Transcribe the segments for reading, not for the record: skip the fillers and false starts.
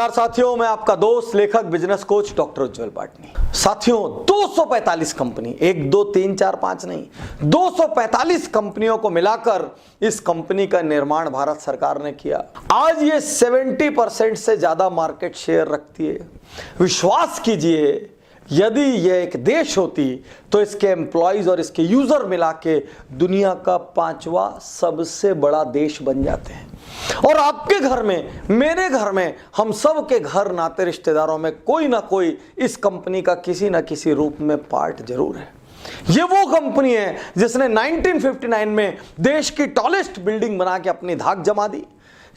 नमस्कार साथियों, मैं आपका दोस्त लेखक बिजनेस कोच डॉक्टर उज्जवल पाटनी। साथियों 245 कंपनी, 1 2 3 4 5 नहीं, 245 कंपनियों को मिलाकर इस कंपनी का निर्माण भारत सरकार ने किया। आज ये 70% से ज्यादा मार्केट शेयर रखती है। विश्वास कीजिए, यदि यह एक देश होती तो इसके एम्प्लॉइज और इसके यूजर मिला के दुनिया का 5वां सबसे बड़ा देश बन जाते हैं। और आपके घर में, मेरे घर में, हम सब के घर नाते रिश्तेदारों में कोई ना कोई इस कंपनी का किसी ना किसी रूप में पार्ट जरूर है। ये वो कंपनी है जिसने 1959 में देश की टॉलेस्ट बिल्डिंग बना के अपनी धाक जमा दी,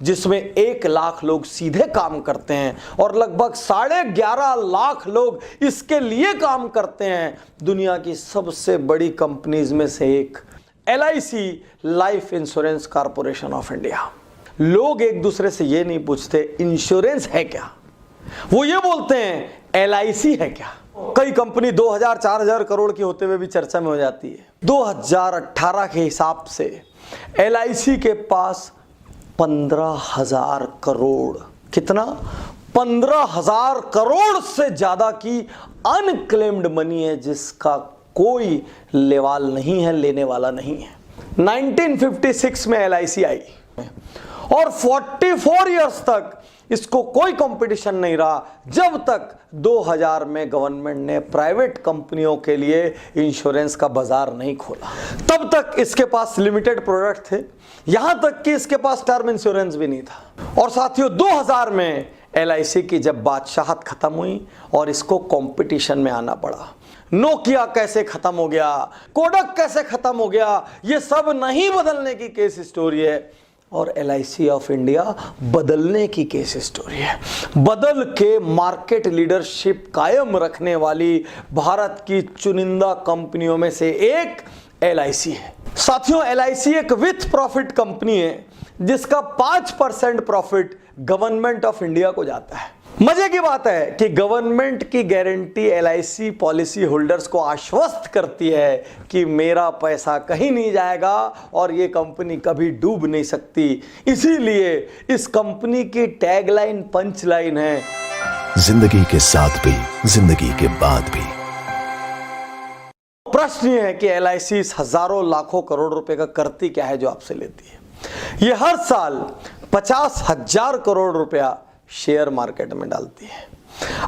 जिसमें 1 लाख लोग सीधे काम करते हैं और लगभग 11.5 लाख लोग इसके लिए काम करते हैं। दुनिया की सबसे बड़ी कंपनीज में से एक LIC, life insurance corporation of India. लोग एक दूसरे से ये नहीं पूछते इंश्योरेंस है क्या, वो ये बोलते हैं LIC है क्या। कई कंपनी 2000-4000 करोड़ की होते हुए भी चर्चा में हो जाती है। 2018 के हिसाब से LIC के पास 15,000 करोड़, कितना? 15,000 करोड़ से ज्यादा की अनक्लेम्ड मनी है, जिसका कोई लेवाल नहीं है, लेने वाला नहीं है। 1956 में LIC आई और 44 इयर्स तक इसको कोई कंपटीशन नहीं रहा, जब तक 2000 में गवर्नमेंट ने प्राइवेट कंपनियों के लिए इंश्योरेंस का बाजार नहीं खोला। तब तक इसके पास लिमिटेड प्रोडक्ट थे, यहां तक कि इसके पास टर्म इंश्योरेंस भी नहीं था। और साथियों 2000 में LIC की जब बादशाहत खत्म हुई और इसको कंपटीशन में आना पड़ा, नोकिया कैसे खत्म हो गया, कोडक कैसे खत्म हो गया, ये सब नहीं बदलने की केस स्टोरी है, और LIC ऑफ इंडिया बदलने की केस स्टोरी है। बदल के मार्केट लीडरशिप कायम रखने वाली भारत की चुनिंदा कंपनियों में से एक LIC है। साथियों LIC एक विथ प्रॉफिट कंपनी है, जिसका 5% प्रॉफिट गवर्नमेंट ऑफ इंडिया को जाता है। मजे की बात है कि गवर्नमेंट की गारंटी LIC पॉलिसी होल्डर्स को आश्वस्त करती है कि मेरा पैसा कहीं नहीं जाएगा और ये कंपनी कभी डूब नहीं सकती। इसीलिए इस कंपनी की टैगलाइन, पंचलाइन है, जिंदगी के साथ भी, जिंदगी के बाद भी। प्रश्न ये है कि LIC हजारों लाखों करोड़ रुपए का करती क्या है जो आपसे लेती है। ये हर साल 50,000 करोड़ रुपया शेयर मार्केट में डालती है।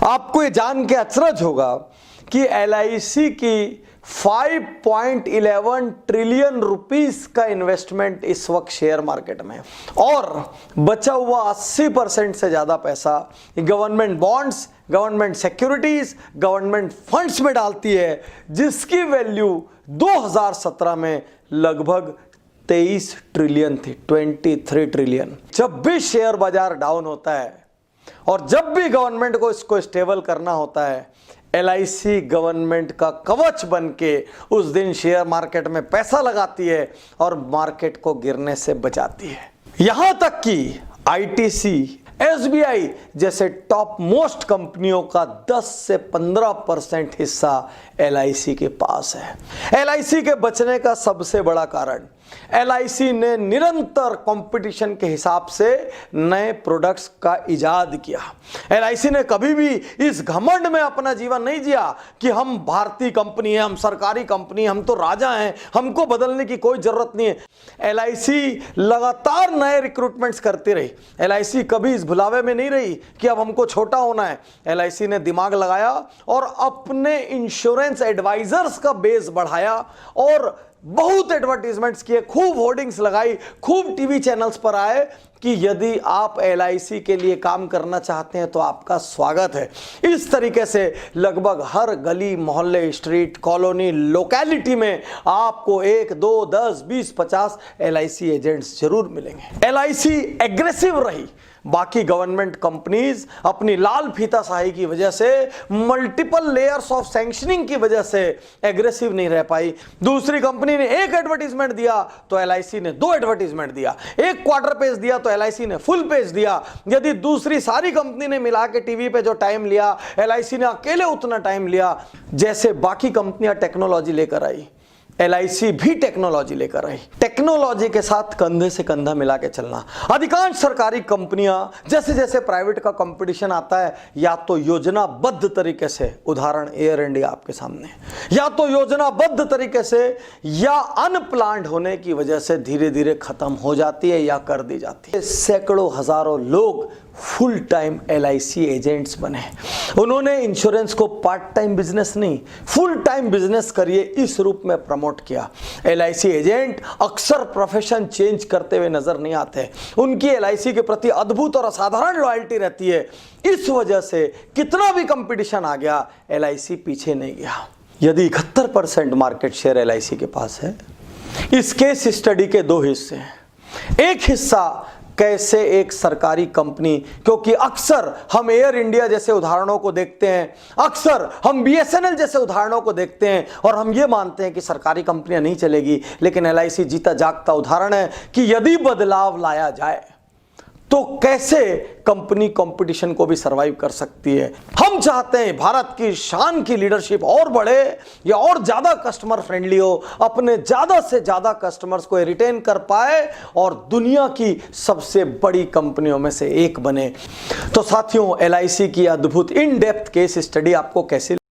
आपको ये जान के अचरज होगा कि LIC की 5.11 ट्रिलियन रुपीस का इन्वेस्टमेंट इस वक्त शेयर मार्केट में है, और बचा हुआ 80% से ज्यादा पैसा government bonds, government securities, government funds में डालती है, जिसकी वैल्यू 2017 में लगभग 23 ट्रिलियन थी, 23 ट्रिलियन। जब भी शेयर बाजार डाउन होता है और जब भी गवर्नमेंट को इसको स्टेबल करना होता है, LIC गवर्नमेंट का कवच बन के उस दिन शेयर मार्केट में पैसा लगाती है और मार्केट को गिरने से बचाती है। यहां तक कि ITC, SBI जैसे टॉप मोस्ट कंपनियों का 10 से 15% हिस्सा LIC के पास है। LIC के बचने का सबसे बड़ा कारण LIC ने निरंतर कंपटीशन के हिसाब से नए प्रोडक्ट्स का इजाद किया। LIC ने कभी भी इस घमंड में अपना जीवन नहीं जिया कि हम भारतीय कंपनी है, हम सरकारी कंपनी, हम तो राजा हैं, हमको बदलने की कोई जरूरत नहीं है। LIC लगातार नए रिक्रूटमेंट्स करती रही। LIC कभी इस भुलावे में नहीं रही कि अब हमको छोटा होना है। LIC ने दिमाग लगाया और अपने इंश्योरेंस एडवाइजर्स का बेस बढ़ाया और बहुत एडवर्टीजमेंट्स किए, खूब होर्डिंग्स लगाई, खूब टीवी चैनल्स पर आए कि यदि आप LIC के लिए काम करना चाहते हैं तो आपका स्वागत है। इस तरीके से लगभग हर गली, मोहल्ले, स्ट्रीट, कॉलोनी, लोकेलिटी में आपको 1, 2, 10, 20, 50 LIC एजेंट्स जरूर मिलेंगे। LIC एग्रेसिव रही। बाकी गवर्नमेंट कंपनीज अपनी लाल फीताशाही की वजह से, मल्टीपल लेयर्स ऑफ सैंक्शनिंग की वजह से एग्रेसिव नहीं रह पाई। दूसरी कंपनी ने एक एडवर्टीजमेंट दिया तो LIC ने 2 एडवर्टीजमेंट दिया, एक क्वार्टर पेज दिया तो LIC ने फुल पेज दिया। यदि दूसरी सारी कंपनी ने मिला के टीवी पे जो टाइम लिया, LIC ने अकेले उतना टाइम लिया। जैसे बाकी कंपनियां टेक्नोलॉजी लेकर आई, LIC भी टेक्नोलॉजी लेकर आई। टेक्नोलॉजी के साथ कंधे से कंधा मिला के चलना। अधिकांश सरकारी कंपनियां जैसे जैसे प्राइवेट का कंपटीशन आता है, या तो योजनाबद्ध तरीके से, उदाहरण एयर इंडिया आपके सामने, या तो योजनाबद्ध तरीके से या अनप्लान्ड होने की वजह से धीरे धीरे खत्म हो जाती है या कर दी जाती है। सैकड़ों हजारों लोग फुल टाइम LIC एजेंट्स बने। उन्होंने इंश्योरेंस को पार्ट टाइम बिजनेस नहीं, फुल टाइम बिजनेस करिए इस रूप में प्रमोट किया। LIC एजेंट अक्सर प्रोफेशन चेंज करते हुए नजर नहीं आते। उनकी LIC के प्रति अद्भुत और असाधारण लॉयल्टी रहती है। इस वजह से कितना भी कंपटीशन आ गया, LIC पीछे नहीं गया। यदि 71% मार्केट शेयर LIC के पास है, इस केस स्टडी के दो हिस्से हैं। एक हिस्सा कैसे एक सरकारी कंपनी, क्योंकि अक्सर हम एयर इंडिया जैसे उदाहरणों को देखते हैं, अक्सर हम BSNL जैसे उदाहरणों को देखते हैं और हम ये मानते हैं कि सरकारी कंपनियां नहीं चलेगी, लेकिन LIC जीता जागता उदाहरण है कि यदि बदलाव लाया जाए तो कैसे कंपनी कंपटीशन को भी सरवाइव कर सकती है। हम चाहते हैं भारत की शान की लीडरशिप और बढ़े, या और ज्यादा कस्टमर फ्रेंडली हो, अपने ज्यादा से ज्यादा कस्टमर्स को रिटेन कर पाए और दुनिया की सबसे बड़ी कंपनियों में से एक बने। तो साथियों, LIC की अद्भुत इन डेप्थ केस स्टडी आपको कैसी